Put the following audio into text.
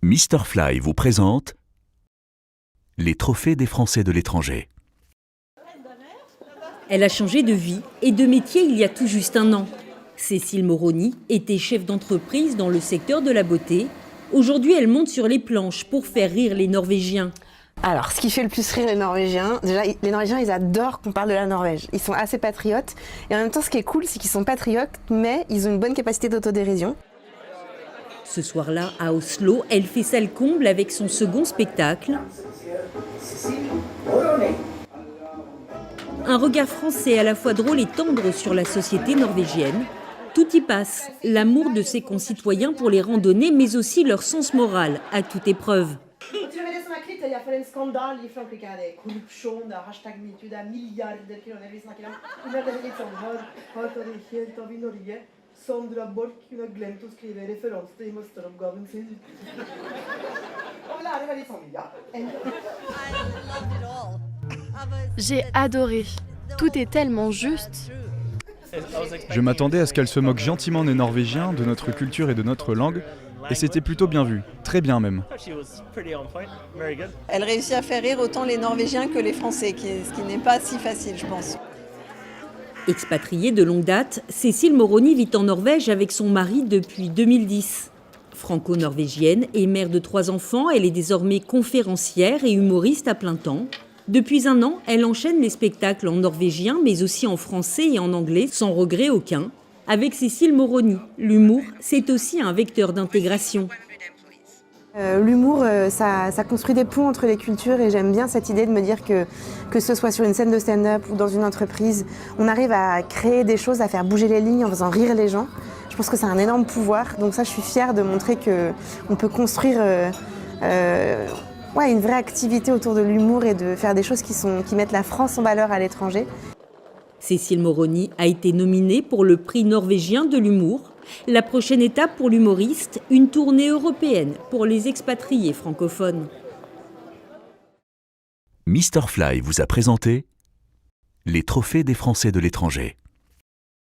Mr Fly vous présente les trophées des Français de l'étranger. Elle a changé de vie et de métier il y a tout juste un an. Cécile Moroni était chef d'entreprise dans le secteur de la beauté. Aujourd'hui, elle monte sur les planches pour faire rire les Norvégiens. Alors, ce qui fait le plus rire les Norvégiens, déjà, les Norvégiens, ils adorent qu'on parle de la Norvège. Ils sont assez patriotes. Et en même temps, ce qui est cool, c'est qu'ils sont patriotes, mais ils ont une bonne capacité d'autodérision. Ce soir-là, à Oslo, elle fait salle comble avec son second spectacle. Un regard français à la fois drôle et tendre sur la société norvégienne. Tout y passe, l'amour de ses concitoyens pour les randonnées, mais aussi leur sens moral à toute épreuve. Sandra Borch hun har glemt å skrive referanse til masteroppgaven sin. Og lære veldig sånn, ja. J'ai adoré. Tout est tellement juste. Je m'attendais à ce qu'elle se moque gentiment des Norvégiens, de notre culture et de notre langue, et c'était plutôt bien vu, très bien même. Elle réussit à faire rire autant les Norvégiens que les Français, ce qui n'est pas si facile, je pense. Expatriée de longue date, Cécile Moroni vit en Norvège avec son mari depuis 2010. Franco-norvégienne et mère de 3 enfants, elle est désormais conférencière et humoriste à plein temps. Depuis un an, elle enchaîne les spectacles en norvégien, mais aussi en français et en anglais, sans regret aucun. Avec Cécile Moroni, l'humour, c'est aussi un vecteur d'intégration. L'humour, ça construit des ponts entre les cultures et j'aime bien cette idée de me dire que ce soit sur une scène de stand-up ou dans une entreprise, on arrive à créer des choses, à faire bouger les lignes en faisant rire les gens. Je pense que c'est un énorme pouvoir, donc ça je suis fière de montrer qu'on peut construire une vraie activité autour de l'humour et de faire des choses qui mettent la France en valeur à l'étranger. Cécile Moroni a été nominée pour le prix norvégien de l'humour. La prochaine étape pour l'humoriste, une tournée européenne pour les expatriés francophones. Mr Fly vous a présenté les trophées des Français de l'étranger.